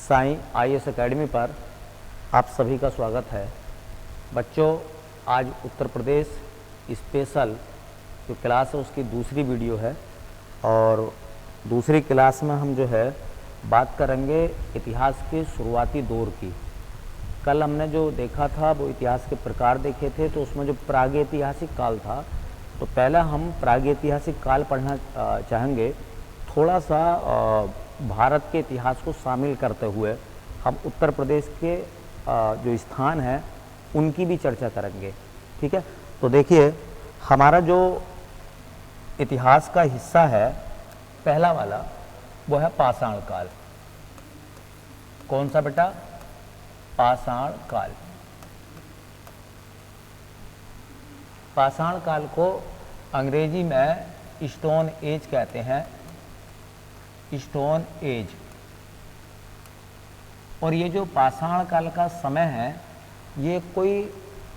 Sai IAS academy पर आप सभी का स्वागत है। बच्चों, आज उत्तर प्रदेश स्पेशल जो क्लास है उसकी दूसरी वीडियो है और दूसरी क्लास में हम जो है बात करेंगे इतिहास के शुरुआती दौर की। कल हमने जो देखा था वो इतिहास के प्रकार देखे थे, तो उसमें जो प्रागैतिहासिक काल था, तो पहले हम प्रागैतिहासिक काल पढ़ना चाहेंगे। थोड़ा सा भारत के इतिहास को शामिल करते हुए हम उत्तर प्रदेश के जो स्थान हैं उनकी भी चर्चा करेंगे। ठीक है, तो देखिए हमारा जो इतिहास का हिस्सा है पहला वाला वो है पाषाण काल। कौन सा बेटा? पाषाण काल। पाषाण काल को अंग्रेजी में स्टोन एज कहते हैं, स्टोन एज। और ये जो पाषाण काल का समय है ये कोई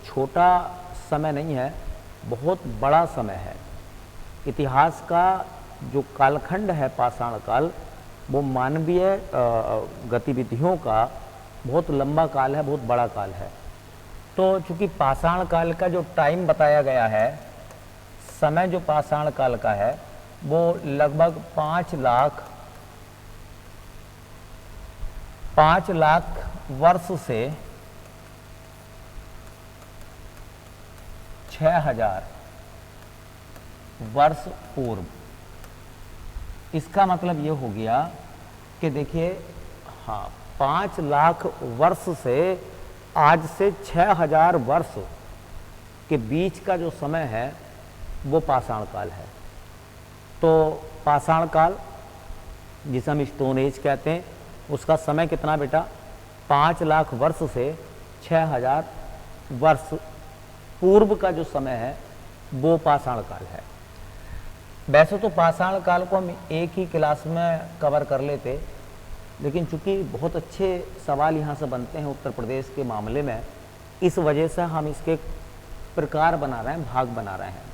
छोटा समय नहीं है, बहुत बड़ा समय है। इतिहास का जो कालखंड है पाषाण काल, वो मानवीय गतिविधियों का बहुत लंबा काल है, बहुत बड़ा काल है। तो चूंकि पाषाण काल का जो टाइम बताया गया है, समय जो पाषाण काल का है वो लगभग 5 लाख वर्ष से 6000 वर्ष पूर्व। इसका मतलब ये हो गया कि देखिए, हाँ, 5 लाख वर्ष से आज से 6000 वर्ष के बीच का जो समय है वो पाषाण काल है। तो पाषाण काल जिसे हम स्टोन एज कहते हैं, उसका समय कितना बेटा? 5 लाख वर्ष से 6000 वर्ष पूर्व का जो समय है वो पाषाण काल है। वैसे तो पाषाण काल को हम एक ही क्लास में कवर कर लेते, लेकिन चूंकि बहुत अच्छे सवाल यहाँ से बनते हैं उत्तर प्रदेश के मामले में, इस वजह से हम इसके प्रकार बना रहे हैं, भाग बना रहे हैं।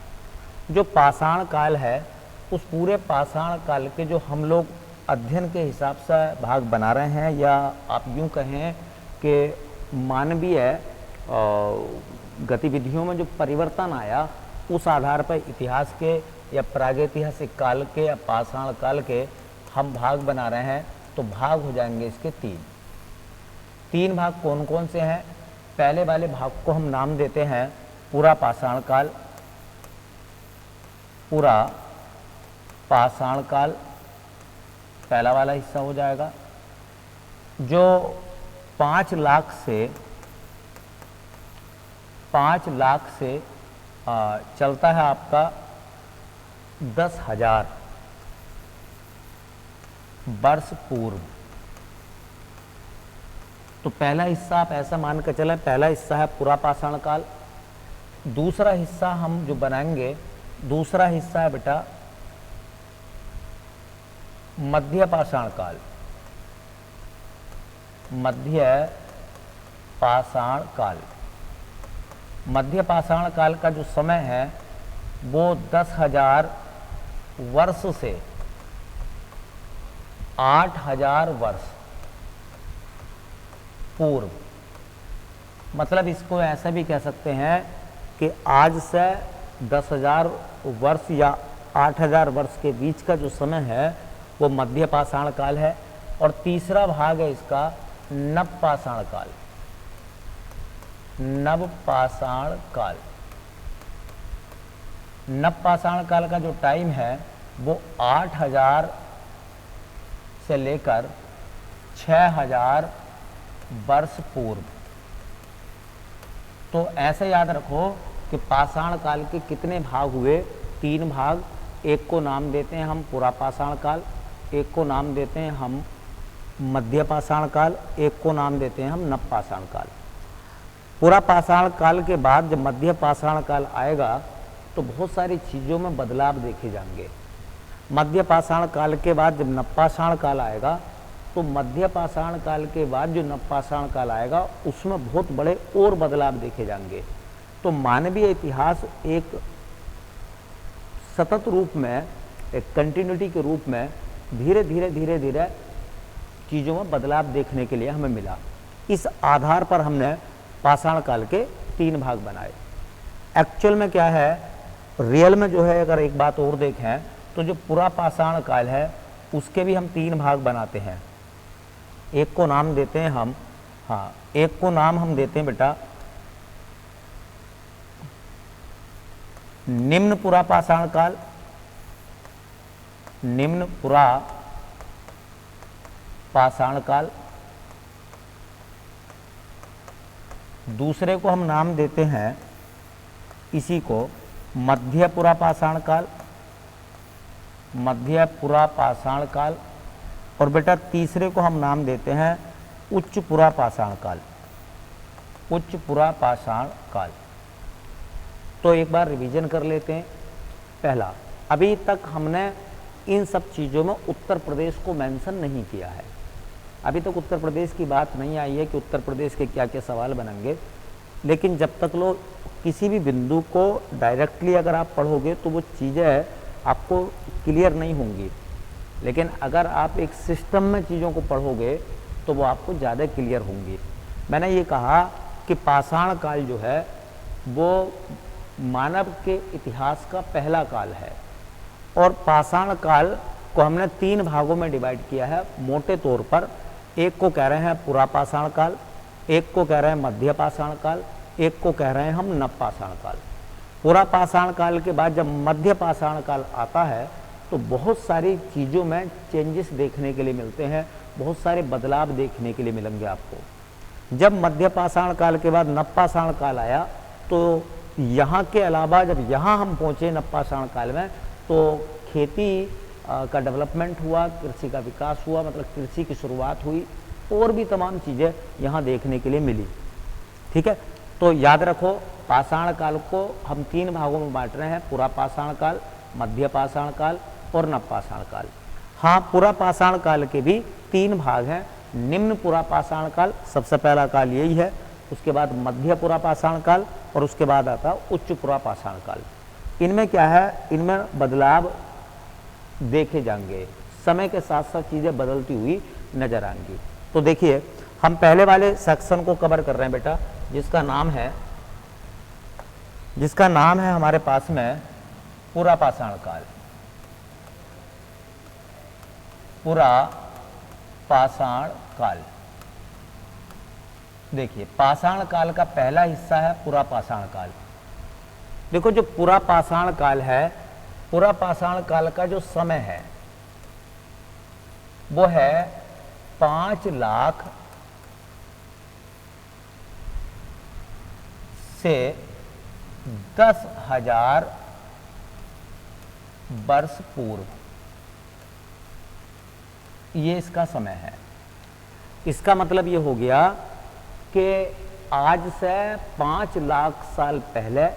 जो पाषाण काल है उस पूरे पाषाण काल के जो हम लोग अध्ययन के हिसाब से भाग बना रहे हैं, या आप यूँ कहें कि मानवीय गतिविधियों में जो परिवर्तन आया उस आधार पर इतिहास के या प्रागैतिहासिक काल के या पाषाण काल के हम भाग बना रहे हैं। तो भाग हो जाएंगे इसके 3 भाग। कौन कौन से हैं? पहले वाले भाग को हम नाम देते हैं पूरा पाषाण काल। पूरा पाषाण काल पहला वाला हिस्सा हो जाएगा, जो 5 लाख से चलता है आपका 10,000 वर्ष पूर्व। तो पहला हिस्सा आप ऐसा मान कर चलें, पहला हिस्सा है पूरा पाषाण काल। दूसरा हिस्सा हम जो बनाएंगे, दूसरा हिस्सा है बेटा मध्य पाषाण काल। मध्य पाषाण काल। मध्य पाषाण काल का जो समय है वो 10,000 वर्ष से 8,000 वर्ष पूर्व। मतलब इसको ऐसा भी कह सकते हैं कि आज से 10,000 वर्ष या 8,000 वर्ष के बीच का जो समय है वो मध्य पाषाण काल है। और तीसरा भाग है इसका नव पाषाण काल। नव पाषाण काल। नव पाषाण काल का जो टाइम है वो 8,000 से लेकर 6,000 वर्ष पूर्व। तो ऐसे याद रखो कि पाषाण काल के कितने भाग हुए? 3 भाग। एक को नाम देते हैं हम पूरा पाषाण काल, एक को नाम देते हैं हम मध्य पाषाण काल, एक को नाम देते हैं हम नव पाषाण काल। पूरा पाषाण काल के बाद जब मध्य पाषाण काल आएगा तो बहुत सारी चीज़ों में बदलाव देखे जाएंगे। मध्य पाषाण काल के बाद जब नवपाषाण काल आएगा, तो मध्य पाषाण काल के बाद जो नवपाषाण काल आएगा उसमें बहुत बड़े और बदलाव देखे जाएंगे। तो मानवीय इतिहास एक सतत रूप में, एक कंटिन्यूटी के रूप में धीरे धीरे चीज़ों में बदलाव देखने के लिए हमें मिला। इस आधार पर हमने पाषाण काल के 3 भाग बनाए। एक्चुअल में क्या है, रियल में जो है, अगर एक बात और देखें तो जो पूरा पाषाण काल है उसके भी हम 3 भाग बनाते हैं। एक को नाम देते हैं हम, हाँ, एक को नाम हम देते हैं बेटा निम्न पुरा पाषाण काल, निम्न पुरा पाषाण काल। दूसरे को हम नाम देते हैं इसी को मध्य पुरा पाषाण काल, मध्य पुरा पाषाण काल। और बेटा तीसरे को हम नाम देते हैं उच्च पुरा पाषाण काल, उच्च पुरा पाषाण काल। तो एक बार रिवीजन कर लेते हैं। पहला, अभी तक हमने इन सब चीज़ों में उत्तर प्रदेश को मेंशन नहीं किया है। अभी तक उत्तर प्रदेश की बात नहीं आई है कि उत्तर प्रदेश के क्या क्या सवाल बनेंगे, लेकिन जब तक लोग किसी भी बिंदु को डायरेक्टली अगर आप पढ़ोगे तो वो चीज़ें आपको क्लियर नहीं होंगी, लेकिन अगर आप एक सिस्टम में चीज़ों को पढ़ोगे तो वो आपको ज़्यादा क्लियर होंगी। मैंने ये कहा कि पाषाण काल जो है वो मानव के इतिहास का पहला काल है, और पाषाण काल को हमने 3 भागों में डिवाइड किया है मोटे तौर पर। एक को कह रहे हैं पुरा पाषाण काल, एक को कह रहे हैं मध्य पाषाण काल, एक को कह रहे हैं हम नव पाषाण काल। पुरा पाषाण काल के बाद जब मध्य पाषाण काल आता है तो बहुत सारी चीज़ों में चेंजेस देखने के लिए मिलते हैं, बहुत सारे बदलाव देखने के लिए मिलेंगे आपको। जब मध्य पाषाण काल के बाद नव पाषाण काल आया तो यहाँ के अलावा जब यहाँ हम पहुँचे नव पाषाण काल में तो खेती का डेवलपमेंट हुआ, कृषि का विकास हुआ, मतलब कृषि की शुरुआत हुई, और भी तमाम चीज़ें यहाँ देखने के लिए मिली। ठीक है, तो याद रखो पाषाण काल को हम 3 भागों में बांट रहे हैं, पुरा पाषाण काल, मध्य पाषाण काल और नव पाषाण काल। हाँ, पुरा पाषाण काल के भी 3 भाग हैं। निम्न पुरा पाषाण काल सबसे पहला काल यही है, उसके बाद मध्य पुरा पाषाण काल और उसके बाद आता उच्च पुरा पाषाण काल। इनमें क्या है, इनमें बदलाव देखे जाएंगे, समय के साथ साथ चीज़ें बदलती हुई नजर आएंगी। तो देखिए हम पहले वाले सेक्शन को कवर कर रहे हैं बेटा, जिसका नाम है हमारे पास में पुरा पाषाण काल। पुरा पाषाण काल, देखिए पाषाण काल का पहला हिस्सा है पुरा पाषाण काल। देखो जो पुरा पाषाण काल है, पुरा पाषाण काल का जो समय है वो है 5 लाख से 10,000 वर्ष पूर्व, ये इसका समय है। इसका मतलब ये हो गया कि आज से 5 लाख साल पहले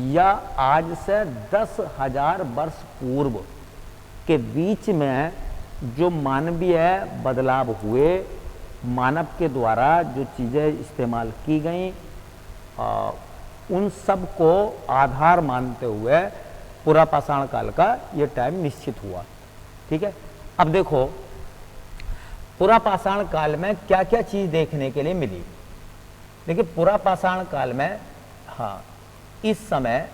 या आज से 10,000 वर्ष पूर्व के बीच में जो मानवीय बदलाव हुए, मानव के द्वारा जो चीज़ें इस्तेमाल की गई, उन सब को आधार मानते हुए पुरा पाषाण काल का ये टाइम निश्चित हुआ। ठीक है, अब देखो पुरा पाषाण काल में क्या क्या चीज़ देखने के लिए मिली। देखिए पुरा पाषाण काल में, हाँ, इस समय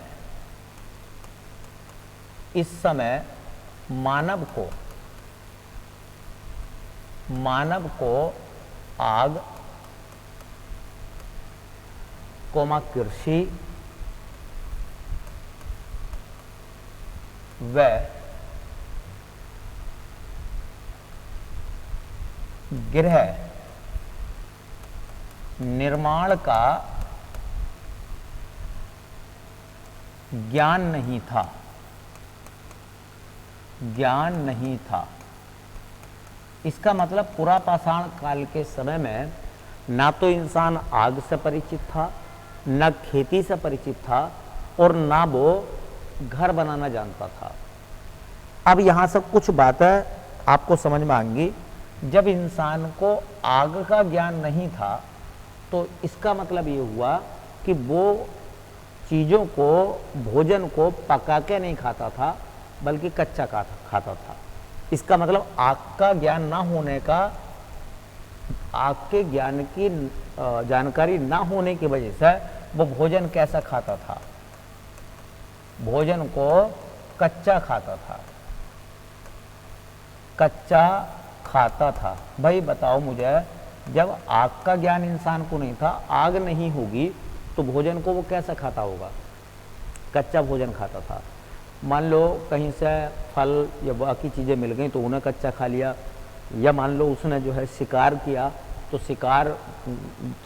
मानव को आग, कृषि व गृह निर्माण का ज्ञान नहीं था। इसका मतलब पुरा पाषाण काल के समय में ना तो इंसान आग से परिचित था, न खेती से परिचित था, और ना वो घर बनाना जानता था। अब यहाँ से कुछ बातें आपको समझ में आएंगी। जब इंसान को आग का ज्ञान नहीं था तो इसका मतलब ये हुआ कि वो चीज़ों को, भोजन को पका के नहीं खाता था, बल्कि कच्चा खाता था। इसका मतलब आग का ज्ञान ना होने का, आग के ज्ञान की जानकारी ना होने की वजह से वो भोजन कैसा खाता था, भोजन को कच्चा खाता था, कच्चा खाता था। भाई बताओ मुझे, जब आग का ज्ञान इंसान को नहीं था, आग नहीं होगी तो भोजन को वो कैसा खाता होगा, कच्चा भोजन खाता था। मान लो कहीं से फल या बाकी चीज़ें मिल गई तो उन्हें कच्चा खा लिया, या मान लो उसने जो है शिकार किया तो शिकार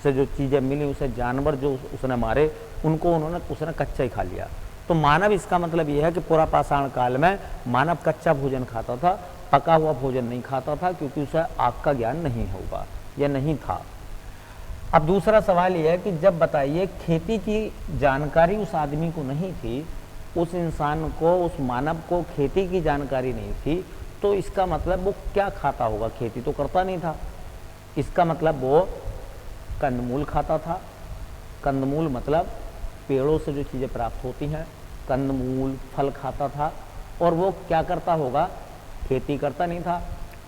से जो चीज़ें मिली उसे जानवर जो उसने मारे उनको उसने कच्चा ही खा लिया। तो मानव, इसका मतलब यह है कि पूरा पाषाण काल में मानव कच्चा भोजन खाता था, पका हुआ भोजन नहीं खाता था, क्योंकि उसे आग का ज्ञान नहीं होगा या नहीं था। अब दूसरा सवाल यह है कि जब बताइए खेती की जानकारी उस आदमी को नहीं थी, उस इंसान को, उस मानव को खेती की जानकारी नहीं थी, तो इसका मतलब वो क्या खाता होगा, खेती तो करता नहीं था, इसका मतलब वो कंदमूल खाता था। कंदमूल मतलब पेड़ों से जो चीज़ें प्राप्त होती हैं, कंदमूल फल खाता था। और वो क्या करता होगा, खेती करता नहीं था,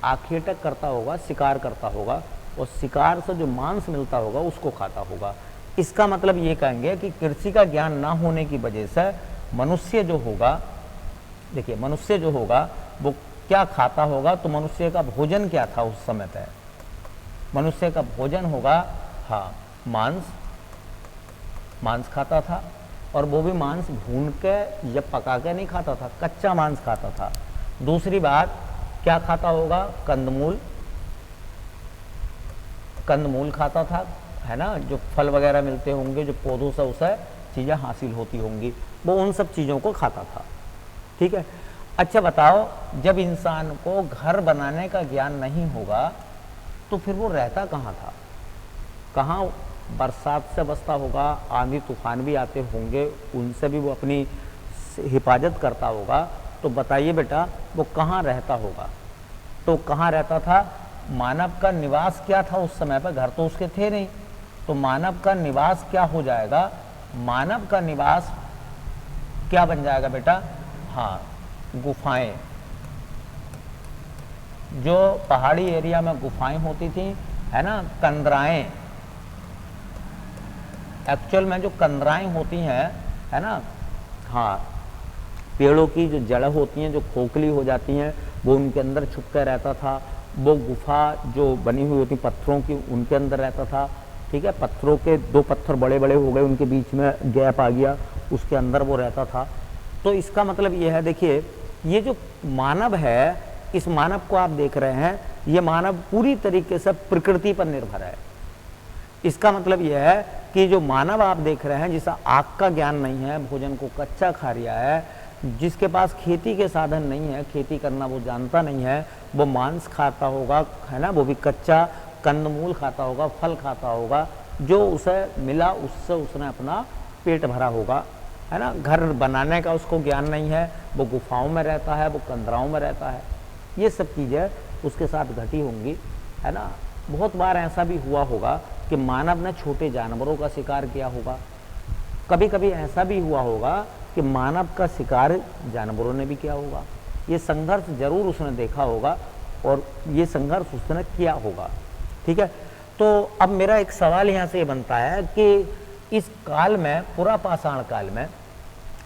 आखेटक करता होगा, शिकार करता होगा, और शिकार से जो मांस मिलता होगा उसको खाता होगा। इसका मतलब ये कहेंगे कि कृषि का ज्ञान ना होने की वजह से मनुष्य जो होगा, देखिए मनुष्य जो होगा वो क्या खाता होगा, तो मनुष्य का भोजन क्या था उस समय पे, मनुष्य का भोजन होगा, हाँ, मांस खाता था, और वो भी मांस भून के या पका के नहीं खाता था, कच्चा मांस खाता था। दूसरी बात क्या खाता होगा, कंदमूल खाता था, है ना, जो फल वगैरह मिलते होंगे, जो पौधों से उसे चीज़ें हासिल होती होंगी, वो उन सब चीज़ों को खाता था। ठीक है। अच्छा बताओ, जब इंसान को घर बनाने का ज्ञान नहीं होगा तो फिर वो रहता कहाँ था, कहाँ बरसात से बचता होगा, आंधी तूफान भी आते होंगे, उनसे भी वो अपनी हिफाजत करता होगा। तो बताइए बेटा, वो कहाँ रहता होगा, तो कहाँ रहता था, मानव का निवास क्या था उस समय पर, घर तो उसके थे नहीं, तो मानव का निवास क्या हो जाएगा, मानव का निवास क्या बन जाएगा बेटा, हाँ, गुफाएं। जो पहाड़ी एरिया में गुफाएं होती थी, है ना, कंदराएं, एक्चुअल में जो कंदराएं होती हैं, है ना, हाँ, पेड़ों की जो जड़ होती हैं, जो खोखली हो जाती हैं, वो उनके अंदर छुप कर रहता था। वो गुफा जो बनी हुई होती पत्थरों की, उनके अंदर रहता था। ठीक है, पत्थरों के दो पत्थर बड़े बड़े हो गए, उनके बीच में गैप आ गया, उसके अंदर वो रहता था। तो इसका मतलब ये है, देखिए ये जो मानव है, इस मानव को आप देख रहे हैं, ये मानव पूरी तरीके से प्रकृति पर निर्भर है। इसका मतलब यह है कि जो मानव आप देख रहे हैं, जिसका आग का ज्ञान नहीं है, भोजन को कच्चा खा रहा है, जिसके पास खेती के साधन नहीं है, खेती करना वो जानता नहीं है, वो मांस खाता होगा, है ना, वो भी कच्चा, कंदमूल खाता होगा, फल खाता होगा, जो उसे मिला उससे उसने अपना पेट भरा होगा, है ना। घर बनाने का उसको ज्ञान नहीं है, वो गुफाओं में रहता है, वो कंदराओं में रहता है। ये सब चीज़ें उसके साथ घटी होंगी, है ना। बहुत बार ऐसा भी हुआ होगा कि मानव ने छोटे जानवरों का शिकार किया होगा, कभी कभी ऐसा भी हुआ होगा कि मानव का शिकार जानवरों ने भी किया होगा। ये संघर्ष जरूर उसने देखा होगा और ये संघर्ष उसने किया होगा। ठीक है, तो अब मेरा एक सवाल यहाँ से ये बनता है कि इस काल में, पूरा पाषाण काल में,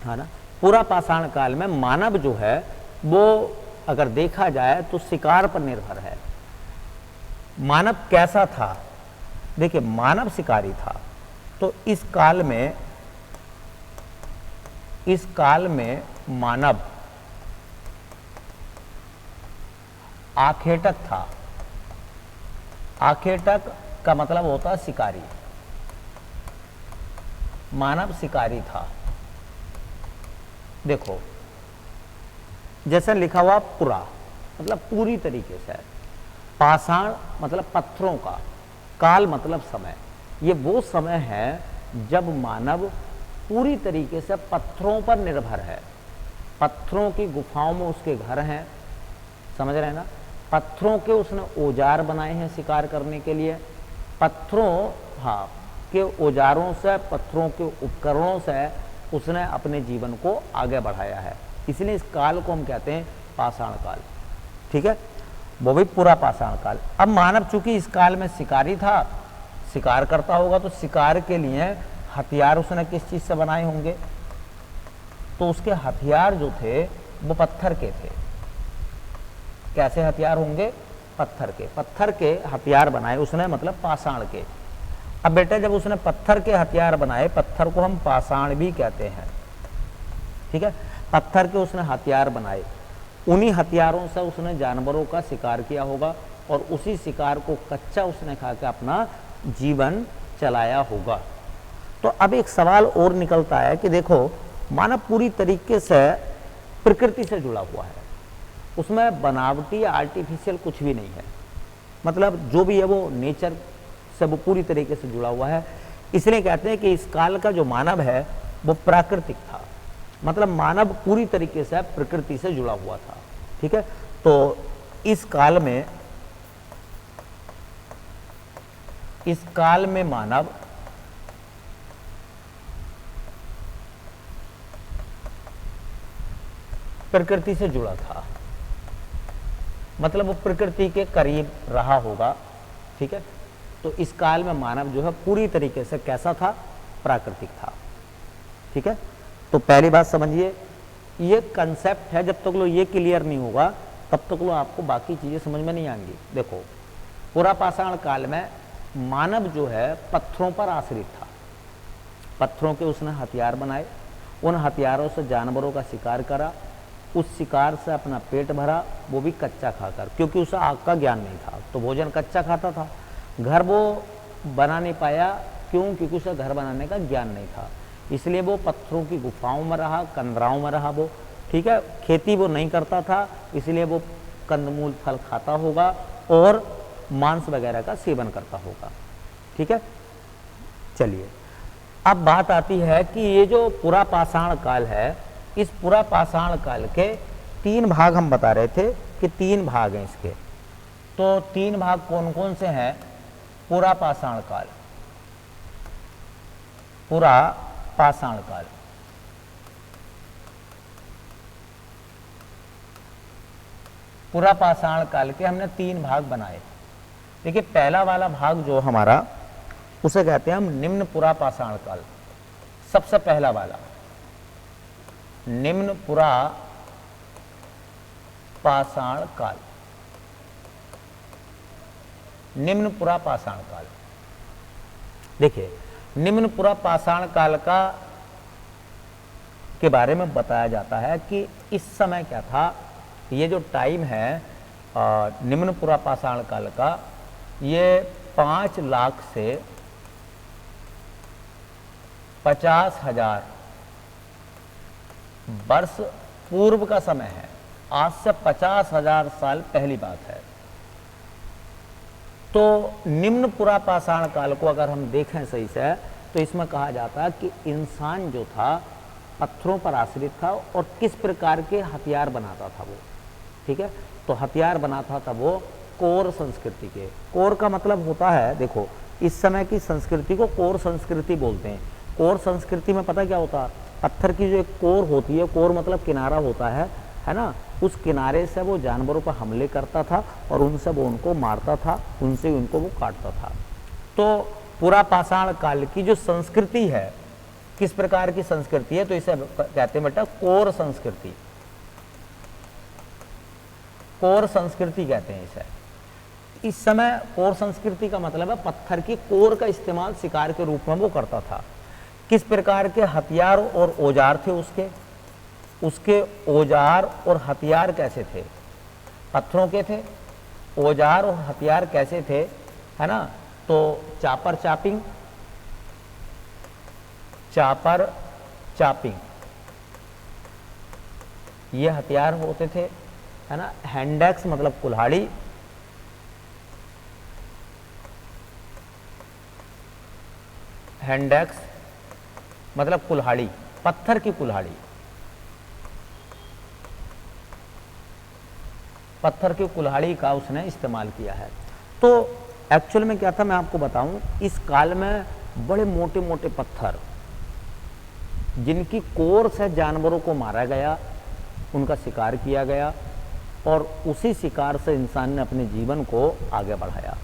है ना, पूरा पाषाण काल में मानव जो है वो अगर देखा जाए तो शिकार पर निर्भर है। मानव कैसा था, देखिए मानव शिकारी था। तो इस काल में मानव आखेटक था। आखेटक का मतलब होता है शिकारी, मानव शिकारी था। देखो जैसे लिखा हुआ पूरा, मतलब पूरी तरीके से, पाषाण मतलब पत्थरों का, काल मतलब समय। ये वो समय है जब मानव पूरी तरीके से पत्थरों पर निर्भर है। पत्थरों की गुफाओं में उसके घर हैं, समझ रहे हैं ना, पत्थरों के उसने औजार बनाए हैं शिकार करने के लिए, पत्थरों, हाँ, के औजारों से, पत्थरों के उपकरणों से उसने अपने जीवन को आगे बढ़ाया है। इसलिए इस काल को हम कहते हैं पाषाण काल। ठीक है, वो भी पूरा पाषाण काल। अब मानव चूंकि इस काल में शिकारी था, शिकार करता होगा, तो शिकार के लिए हथियार उसने किस चीज से बनाए होंगे, तो उसके हथियार जो थे वो पत्थर के थे। कैसे हथियार होंगे, पत्थर के, पत्थर के हथियार बनाए उसने, मतलब पाषाण के। अब बेटे जब उसने पत्थर के हथियार बनाए, पत्थर को हम पाषाण भी कहते हैं, ठीक है, पत्थर के उसने हथियार बनाए, उन्हीं हथियारों से उसने जानवरों का शिकार किया होगा और उसी शिकार को कच्चा उसने खा के अपना जीवन चलाया होगा। तो अब एक सवाल और निकलता है कि देखो, मानव पूरी तरीके से प्रकृति से जुड़ा हुआ है, उसमें बनावटी या आर्टिफिशियल कुछ भी नहीं है, मतलब जो भी है वो नेचर से वो पूरी तरीके से जुड़ा हुआ है। इसलिए कहते हैं कि इस काल का जो मानव है वो प्राकृतिक था, मतलब मानव पूरी तरीके से प्रकृति से जुड़ा हुआ था, ठीक है। तो इस काल में मानव प्रकृति से जुड़ा था, मतलब वो प्रकृति के करीब रहा होगा, ठीक है। तो इस काल में मानव जो है पूरी तरीके से कैसा था, प्राकृतिक था, ठीक है। तो पहली बात समझिए, ये कंसेप्ट है, जब तक लो ये क्लियर नहीं होगा तब तक लो आपको बाकी चीजें समझ में नहीं आएंगी। देखो, पूरा पाषाण काल में मानव जो है पत्थरों पर आश्रित था, पत्थरों के उसने हथियार बनाए, उन हथियारों से जानवरों का शिकार करा, उस शिकार से अपना पेट भरा, वो भी कच्चा खाकर, क्योंकि उसे आग का ज्ञान नहीं था तो भोजन कच्चा खाता था। घर वो बना नहीं पाया, क्यों, क्योंकि उसे घर बनाने का ज्ञान नहीं था, इसलिए वो पत्थरों की गुफाओं में रहा, कंदराओं में रहा वो, ठीक है। खेती वो नहीं करता था, इसलिए वो कंदमूल फल खाता होगा और मांस वगैरह का सेवन करता होगा, ठीक है। चलिए, अब बात आती है कि ये जो पूरा पाषाण काल है, इस पूरा पाषाण काल के 3 भाग हम बता रहे थे कि 3 भाग हैं इसके। तो 3 भाग कौन कौन से हैं, पूरा पाषाण काल, पूरा पाषाण काल, पूरा पाषाण काल के हमने 3 भाग बनाए। देखिए, पहला वाला भाग जो हमारा, उसे कहते हैं हम निम्न पूरा पाषाण काल। सबसे पहला वाला निम्न पूरा पाषाण काल, निम्न पूरा पाषाण काल। देखिए, निम्न पूरा पाषाण काल का के बारे में बताया जाता है कि इस समय क्या था, ये जो टाइम है निम्न पूरा पाषाण काल का, ये 5 लाख से 50,000 वर्ष पूर्व का समय है। आज से 50,000 साल पहली बात है। तो निम्न पूरा पाषाण काल को अगर हम देखें सही से, तो इसमें कहा जाता है कि इंसान जो था पत्थरों पर आश्रित था और किस प्रकार के हथियार बनाता था वो, ठीक है। तो हथियार बनाता था वो कोर संस्कृति के। कोर का मतलब होता है, देखो, इस समय की संस्कृति को कोर संस्कृति बोलते हैं। कोर संस्कृति में पता क्या होता है, पत्थर की जो एक कोर होती है, कोर मतलब किनारा होता है ना, उस किनारे से वो जानवरों पर हमले करता था और उनसे वो उनको मारता था, उनसे उनको वो काटता था। तो पूरा पाषाण काल की जो संस्कृति है, किस प्रकार की संस्कृति है, तो इसे कहते हैं बेटा कोर संस्कृति। कोर संस्कृति कहते हैं इसे। इस समय कोर संस्कृति का मतलब है पत्थर की कोर का इस्तेमाल शिकार के रूप में वो करता था। किस प्रकार के हथियार और औजार थे उसके औजार और हथियार कैसे थे, पत्थरों के थे, औजार और हथियार कैसे थे, है ना। तो चापर चापिंग ये हथियार होते थे, है ना। हैंडेक्स मतलब कुल्हाड़ी, हैंडेक्स मतलब कुल्हाड़ी, पत्थर की कुल्हाड़ी, पत्थर की कुल्हाड़ी का उसने इस्तेमाल किया है। तो एक्चुअल में क्या था, मैं आपको बताऊं, इस काल में बड़े मोटे मोटे पत्थर जिनकी कोर से जानवरों को मारा गया, उनका शिकार किया गया, और उसी शिकार से इंसान ने अपने जीवन को आगे बढ़ाया।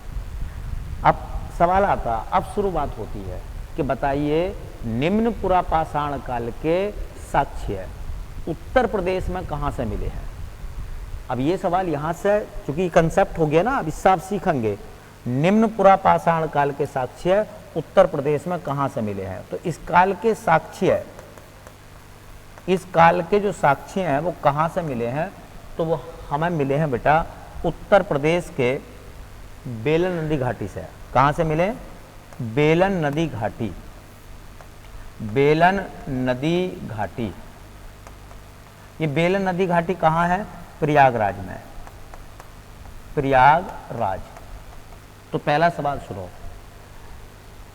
अब सवाल आता, अब शुरुआत होती है कि बताइए निम्न पुरापाषाण काल के साक्ष्य उत्तर प्रदेश में कहाँ से मिले हैं। अब ये सवाल यहाँ से, चूंकि कंसेप्ट हो गया ना, अब इससे आप सीखेंगे निम्न पुरापाषाण काल के साक्ष्य उत्तर प्रदेश में कहाँ से मिले हैं। तो इस काल के साक्ष्य, इस काल के जो साक्ष्य हैं वो कहाँ से मिले हैं, तो वो हमें मिले हैं बेटा उत्तर प्रदेश के बेलन नदी घाटी से। कहाँ से मिले? बेलन नदी घाटी, बेलन नदी घाटी। ये बेलन नदी घाटी कहाँ है? प्रयागराज में, प्रयागराज। तो पहला सवाल सुनो,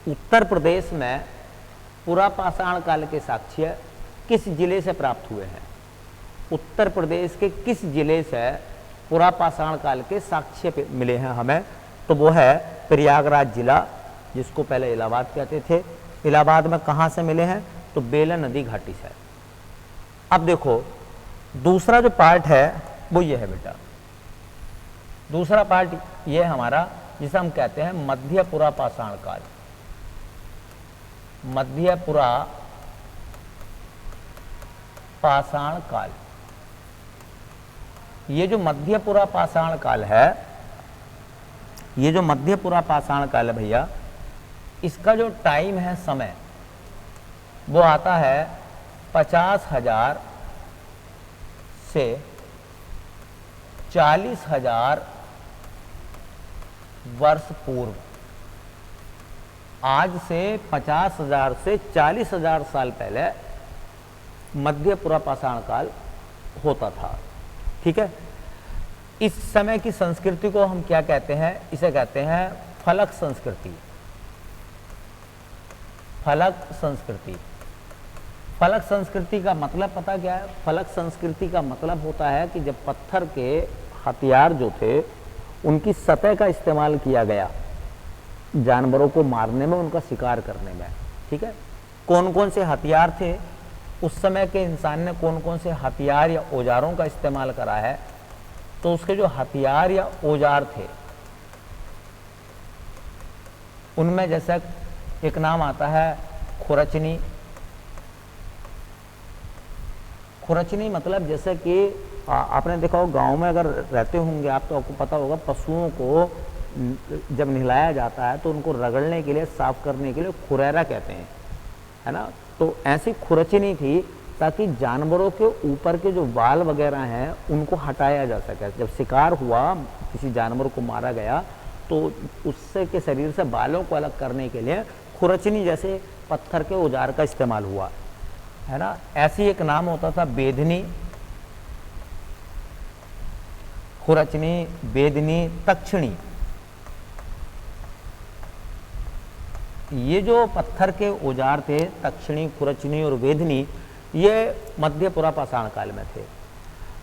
उत्तर प्रदेश में पुरापाषाण काल के साक्ष्य किस जिले से प्राप्त हुए हैं? उत्तर प्रदेश के किस जिले से पुरापाषाण काल के साक्ष्य मिले हैं हमें? तो वो है प्रयागराज जिला, जिसको पहले इलाहाबाद कहते थे। इलाहाबाद में कहाँ से मिले हैं? तो बेलन नदी घाटी से। अब देखो दूसरा जो पार्ट है वो ये है बेटा, दूसरा पार्ट ये है हमारा, जिसे हम कहते हैं मध्य पुरापाषाण काल। मध्य पुरापाषाण काल, ये जो मध्य पुरापाषाण काल है, ये जो मध्य पुरापाषाण काल है भैया, इसका जो टाइम है, समय, वो आता है 50,000 से 40,000 वर्ष पूर्व। आज से 50,000 से 40,000 साल पहले मध्य पुरापाषाण काल होता था। ठीक है, इस समय की संस्कृति को हम क्या कहते हैं? इसे कहते हैं फलक संस्कृति। फलक संस्कृति, फलक संस्कृति का मतलब पता क्या है? फलक संस्कृति का मतलब होता है कि जब पत्थर के हथियार जो थे उनकी सतह का इस्तेमाल किया गया जानवरों को मारने में, उनका शिकार करने में। ठीक है, कौन कौन से हथियार थे उस समय के इंसान ने, कौन कौन से हथियार या औजारों का इस्तेमाल करा है? तो उसके जो हथियार या औजार थे उनमें जैसे एक नाम आता है खुरचनी। खुरचनी मतलब जैसे कि आपने देखा हो गांव में अगर रहते होंगे आप, तो आपको पता होगा पशुओं को जब नहलाया जाता है तो उनको रगड़ने के लिए, साफ करने के लिए खुरैरा कहते हैं, है ना। तो ऐसी खुरचनी थी ताकि जानवरों के ऊपर के जो बाल वगैरह हैं उनको हटाया जा सके। जब शिकार हुआ, किसी जानवर को मारा गया, तो उससे के शरीर से बालों को अलग करने के लिए खुरचनी जैसे पत्थर के औजार का इस्तेमाल हुआ, है ना। ऐसी एक नाम होता था बेधनी, खुरचनी, बेधनी, तक्षणी। ये जो पत्थर के औजार थे, तक्षणी, खुरचनी और वेधनी, ये मध्य पुरापाषाण काल में थे।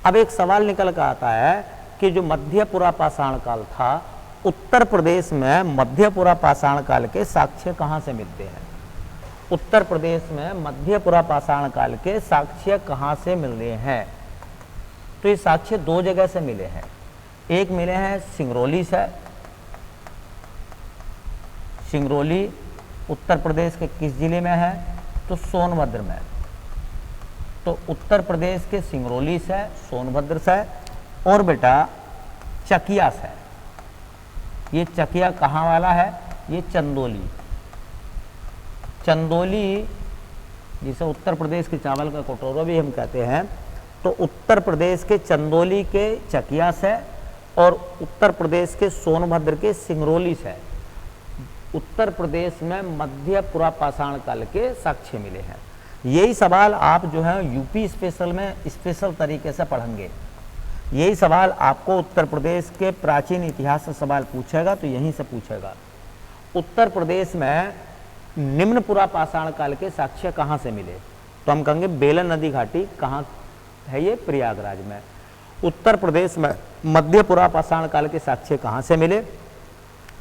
अब एक सवाल निकल कर आता है कि जो मध्य पुरापाषाण काल था, उत्तर प्रदेश में मध्य पुरापाषाण काल के साक्ष्य कहाँ से मिलते हैं? उत्तर प्रदेश में मध्य पुरापाषाण काल के साक्ष्य कहाँ से मिल रहे हैं? तो ये साक्ष्य दो जगह से मिले हैं। एक मिले हैं सिंगरौली से। सिंगरौली उत्तर प्रदेश के किस जिले में है? तो सोनभद्र में। तो उत्तर प्रदेश के सिंगरौली से, सोनभद्र से, और बेटा चकिया से। ये चकिया कहाँ वाला है? ये चंदौली। चंदौली जिसे उत्तर प्रदेश के चावल का कटोरा भी हम कहते हैं, तो उत्तर प्रदेश के चंदौली के चकिया से और उत्तर प्रदेश के सोनभद्र के सिंगरौली से उत्तर प्रदेश में मध्य पुरापाषाण काल के साक्ष्य मिले हैं। यही सवाल आप जो है यूपी स्पेशल में स्पेशल तरीके से पढ़ेंगे। यही सवाल आपको उत्तर प्रदेश के प्राचीन इतिहास से सवाल पूछेगा, तो यहीं से पूछेगा उत्तर प्रदेश में निम्न पुरापाषाण काल के साक्ष्य कहाँ से मिले? तो हम कहेंगे बेलन नदी घाटी कहाँ है? ये प्रयागराज में। उत्तर प्रदेश में मध्य पुरापाषाण काल के साक्ष्य कहाँ से मिले?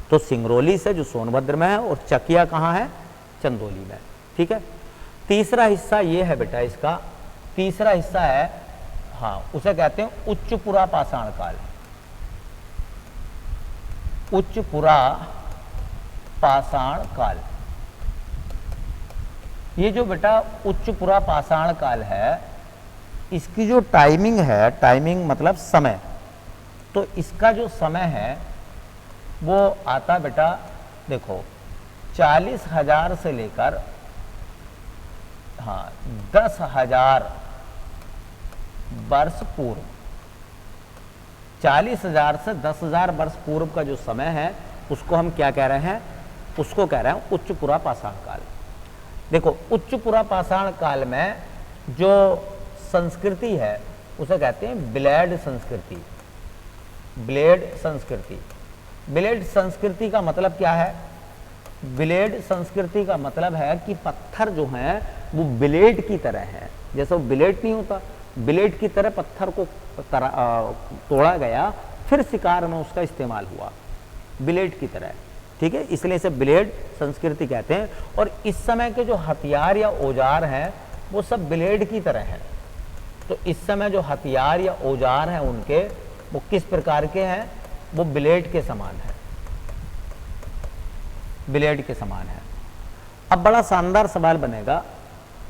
तो सिंगरौली से जो सोनभद्र में है, और चकिया कहाँ है? चंदौली में। ठीक है, तीसरा हिस्सा ये है बेटा, इसका तीसरा हिस्सा है हाँ, उसे कहते हैं उच्च पुरा पाषाण काल। उच्च पुरा पाषाण काल। ये जो बेटा उच्च पुरा पाषाण काल है, इसकी जो टाइमिंग है, टाइमिंग मतलब समय, तो इसका जो समय है वो आता बेटा देखो 40,000 से लेकर 10,000 वर्ष पूर्व। 40,000 से 10,000 वर्ष पूर्व का जो समय है उसको हम क्या कह रहे हैं? उसको कह रहे हैं उच्च पुरा पाषाण काल। देखो उच्च पुरा पाषाण काल में जो संस्कृति है उसे कहते हैं ब्लेड संस्कृति। ब्लेड संस्कृति। ब्लेड संस्कृति का मतलब क्या है? ब्लेड संस्कृति का मतलब है कि पत्थर जो हैं वो ब्लेड की तरह है। जैसे वो ब्लेड नहीं होता, ब्लेड की तरह पत्थर को तोड़ा गया, फिर शिकार में उसका इस्तेमाल हुआ, ब्लेड की तरह। ठीक है, इसलिए इसे ब्लेड संस्कृति कहते हैं। और इस समय के जो हथियार या औजार हैं वो सब ब्लेड की तरह हैं। तो इस समय जो हथियार या औजार हैं उनके, वो किस प्रकार के हैं? वो ब्लेड के समान है, ब्लेड के समान है। अब बड़ा शानदार सवाल बनेगा,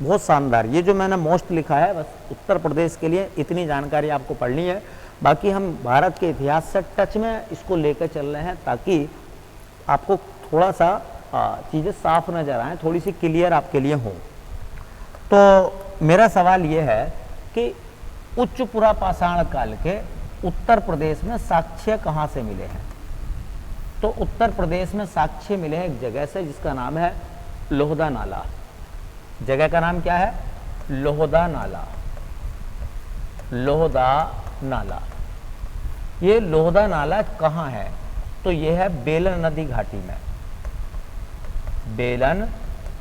बहुत शानदार। ये जो मैंने मोस्ट लिखा है बस उत्तर प्रदेश के लिए इतनी जानकारी आपको पढ़नी है। बाकी हम भारत के इतिहास से टच में इसको लेकर चल रहे हैं ताकि आपको थोड़ा सा चीज़ें साफ नजर आए, थोड़ी सी क्लियर आपके लिए हो। तो मेरा सवाल ये है कि उच्च पुरा पाषाण काल के उत्तर प्रदेश में साक्ष्य कहाँ से मिले हैं? तो उत्तर प्रदेश में साक्ष्य मिले हैं एक जगह से जिसका नाम है लोहदा नाला। जगह का नाम क्या है? लोहदा नाला। लोहदा नाला। ये लोहदा नाला कहाँ है? तो ये है बेलन नदी घाटी में। बेलन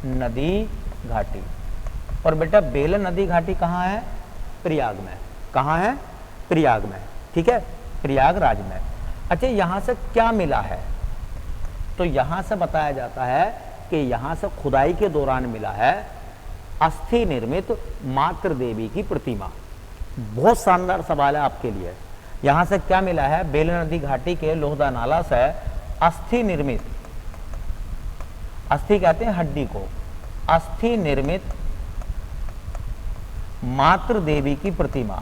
नदी घाटी। और बेटा बेलन नदी घाटी कहाँ है? प्रयाग में। कहाँ है? प्रयाग में। ठीक है, प्रयागराज में। अच्छा, यहाँ से क्या मिला है? तो यहाँ से बताया जाता है कि यहाँ से खुदाई के दौरान मिला है अस्थि निर्मित मातृ देवी की प्रतिमा। बहुत शानदार सवाल है आपके लिए। यहाँ से क्या मिला है? बेलन नदी घाटी के लोहदा नाला से अस्थि निर्मित, अस्थि कहते हैं हड्डी को, अस्थि निर्मित मातृ देवी की प्रतिमा,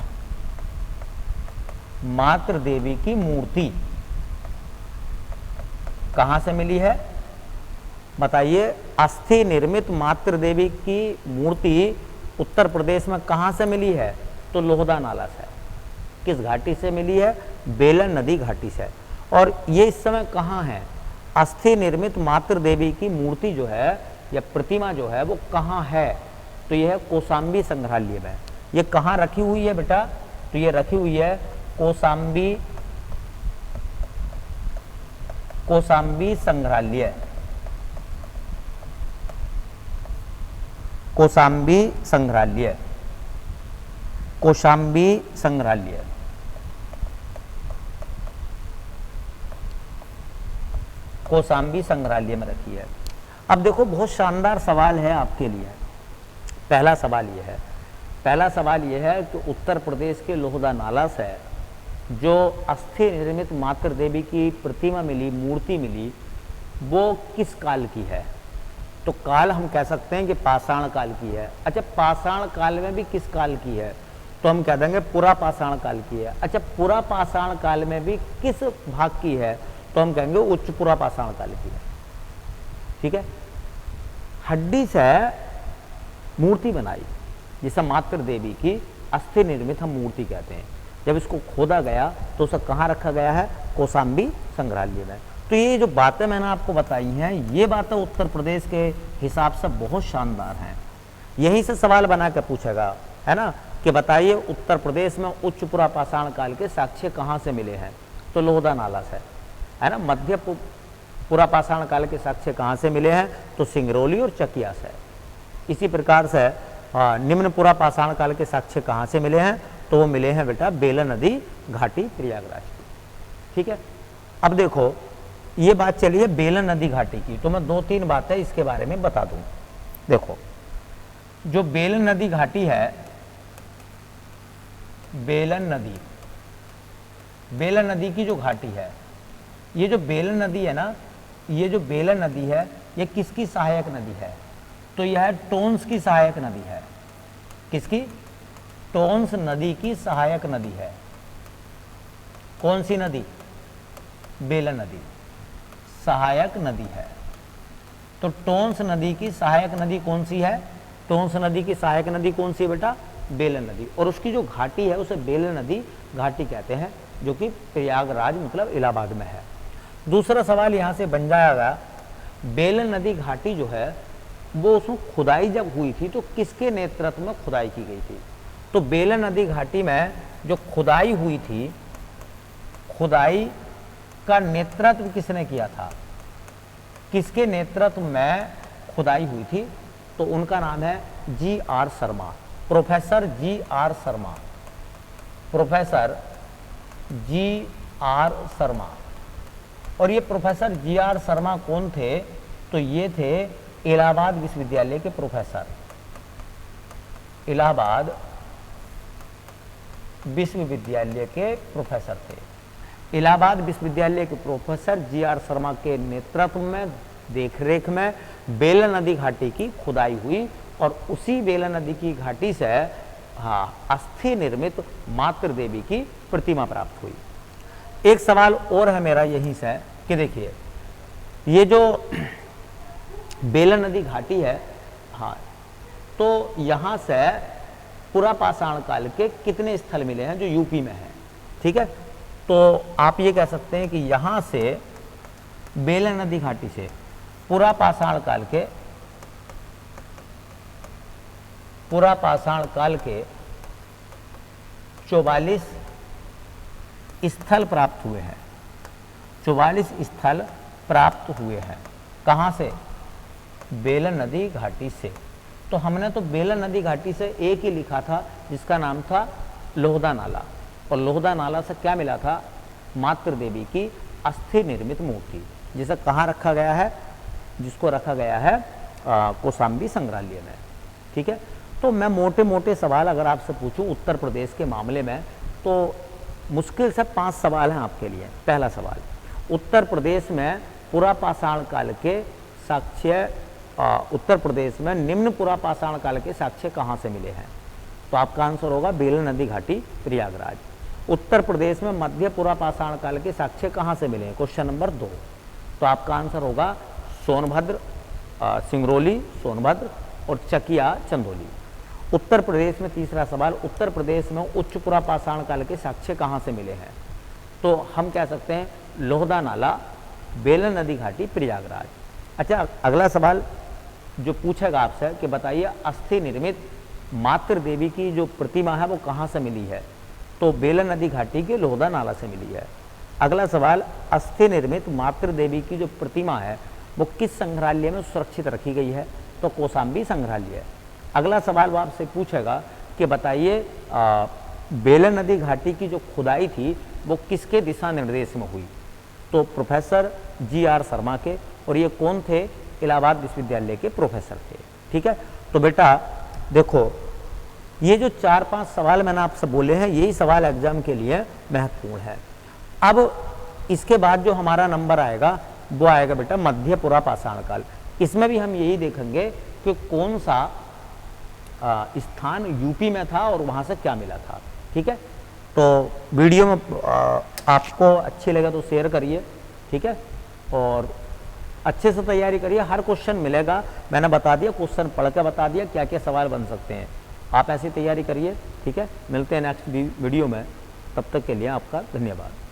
मातृ देवी की मूर्ति कहां से मिली है? बताइए। अस्थि निर्मित मातृ देवी की मूर्ति उत्तर प्रदेश में कहां से मिली है? तो लोहदा नाला से। किस घाटी से मिली है? बेलन नदी घाटी से। और ये इस समय कहां है? अस्थि निर्मित मातृ देवी की मूर्ति जो है या प्रतिमा जो है वो कहां है? तो यह है कौशाम्बी संग्रहालय में। ये कहां रखी हुई है बेटा? तो ये रखी हुई है कौशाम्बी, कौशाम्बी संग्रहालय। कौशाम्बी संग्रहालय, कौशाम्बी संग्रहालय। कौशाम्बी संग्रहालय में रखी है। अब देखो बहुत शानदार सवाल है आपके लिए। पहला सवाल यह है, पहला सवाल यह है कि उत्तर प्रदेश के लोहदा नाला से जो अस्थि निर्मित मातृ देवी की प्रतिमा मिली, मूर्ति मिली, वो किस काल की है? तो काल हम कह सकते हैं कि पाषाण काल की है। अच्छा, पाषाण काल में भी किस काल की है? तो हम कह देंगे पुरा पाषाण काल की है। अच्छा, पुरा पाषाण काल में भी किस भाग की है? तो हम कहेंगे उच्च पुरा पाषाण काल की है। ठीक है, हड्डी से मूर्ति बनाई जिसे मातृ देवी की अस्थि निर्मित हम मूर्ति कहते हैं। जब इसको खोदा गया तो उसे कहाँ रखा गया है? कौशाम्बी संग्रहालय में। तो ये जो बातें मैंने आपको बताई हैं, ये बातें उत्तर प्रदेश के हिसाब से बहुत शानदार हैं। यहीं से सवाल बना कर पूछेगा, है ना, कि बताइए उत्तर प्रदेश में उच्च पुरा पाषाण काल के साक्ष्य कहाँ से मिले हैं? तो लोहदा नाला से, है ना। मध्य पुरा पाषाण काल के साक्ष्य कहाँ से मिले हैं? तो सिंगरौली और चकिया से। इसी प्रकार से निम्न पुरा पाषाण काल के साक्ष्य कहाँ से मिले हैं? तो वो मिले हैं बेटा बेलन नदी घाटी प्रयागराज की। ठीक है, अब देखो ये बात चली है बेलन नदी घाटी की, तो मैं 2-3 बातें इसके बारे में बता दूं। देखो, जो बेलन नदी घाटी है बेलन नदी, बेलन नदी की जो घाटी है, ये जो बेलन नदी है ना, ये जो बेलन नदी है ये किसकी सहायक नदी है? तो यह टोन्स की सहायक नदी है। किसकी? टोन्स नदी की सहायक नदी है। कौन सी नदी? बेलन नदी सहायक नदी है। तो टोन्स नदी की सहायक नदी कौन सी है? टोन्स नदी की सहायक नदी कौन सी है बेटा? बेलन नदी। और उसकी जो घाटी है उसे बेलन नदी घाटी कहते हैं, जो कि प्रयागराज मतलब इलाहाबाद में है। दूसरा सवाल यहां से बन जाएगा, बेलन नदी घाटी जो है वो उसमें खुदाई जब हुई थी तो किसके नेतृत्व में खुदाई की गई थी? तो बेलन नदी घाटी में जो खुदाई हुई थी, खुदाई का नेतृत्व किसने किया था? किसके नेतृत्व में खुदाई हुई थी? तो उनका नाम है G.R.. Sharma, professor G.R.. Sharma, professor G.R.. Sharma. और ये प्रोफेसर जी.आर. शर्मा कौन थे? तो ये थे इलाहाबाद विश्वविद्यालय के प्रोफेसर, इलाहाबाद विश्वविद्यालय के प्रोफेसर थे। इलाहाबाद विश्वविद्यालय के प्रोफेसर जी.आर. शर्मा के नेतृत्व में, देखरेख में बेलन नदी घाटी की खुदाई हुई और उसी बेलन नदी की घाटी से अस्थि निर्मित मातृ देवी की प्रतिमा प्राप्त हुई। एक सवाल और है मेरा यहीं से कि देखिए, ये जो बेलन नदी घाटी है, तो यहाँ से पुरापाषाण काल के कितने स्थल मिले हैं जो यूपी में हैं? ठीक है, तो आप ये कह सकते हैं कि यहाँ से बेलन नदी घाटी से पुरापाषाण काल के 44 स्थल प्राप्त हुए हैं। 44 स्थल प्राप्त हुए हैं। कहाँ से? बेलन नदी घाटी से। तो हमने तो बेलन नदी घाटी से एक ही लिखा था जिसका नाम था लोहदा नाला, और लोहदा नाला से क्या मिला था? मातृ देवी की अस्थि निर्मित मूर्ति, जिसे कहाँ रखा गया है? जिसको रखा गया है कौशाम्बी संग्रहालय में। ठीक है, तो मैं मोटे मोटे सवाल अगर आपसे पूछूं उत्तर प्रदेश के मामले में, तो मुश्किल से 5 सवाल हैं आपके लिए। पहला सवाल, उत्तर प्रदेश में पुरापाषाण काल के साक्ष्य, उत्तर प्रदेश में निम्न पुरापाषाण काल के साक्ष्य कहाँ से मिले हैं? तो आपका आंसर होगा बेलन नदी घाटी, प्रयागराज। उत्तर प्रदेश में मध्य पुरापाषाण काल के साक्ष्य कहाँ से मिले हैं? Question number 2। तो आपका आंसर होगा सोनभद्र, सिंगरौली, सोनभद्र और चकिया, चंदौली। उत्तर प्रदेश में तीसरा सवाल, उत्तर प्रदेश में उच्च पुरापाषाण काल के साक्ष्य कहाँ से मिले हैं? तो हम कह सकते हैं लोहदा नाला, बेलन नदी घाटी, प्रयागराज। अच्छा, अगला सवाल जो पूछेगा आपसे कि बताइए अस्थि निर्मित मातृ देवी की जो प्रतिमा है वो कहाँ से मिली है? तो बेलन नदी घाटी के लोहदा नाला से मिली है। अगला सवाल, अस्थि निर्मित मातृ देवी की जो प्रतिमा है वो किस संग्रहालय में सुरक्षित रखी गई है? तो कौशाम्बी संग्रहालय। अगला सवाल वो आपसे पूछेगा कि बताइए बेलन नदी घाटी की जो खुदाई थी वो किसके दिशा निर्देश में हुई? तो प्रोफेसर जी.आर. शर्मा के, और ये कौन थे? इलाहाबाद विश्वविद्यालय के प्रोफेसर थे। ठीक है, तो बेटा देखो, ये जो 4-5 सवाल मैंने आपसे बोले हैं, यही सवाल एग्जाम के लिए महत्वपूर्ण है। अब इसके बाद जो हमारा नंबर आएगा वो आएगा बेटा मध्य पुरापाषाण काल। इसमें भी हम यही देखेंगे कि कौन सा स्थान यूपी में था और वहाँ से क्या मिला था। ठीक है, तो वीडियो में आपको अच्छी लगे तो शेयर करिए। ठीक है, और अच्छे से तैयारी करिए, हर क्वेश्चन मिलेगा। मैंने बता दिया, क्वेश्चन पढ़ के बता दिया क्या क्या सवाल बन सकते हैं। आप ऐसी तैयारी करिए। ठीक है, मिलते हैं नेक्स्ट वीडियो में, तब तक के लिए आपका धन्यवाद।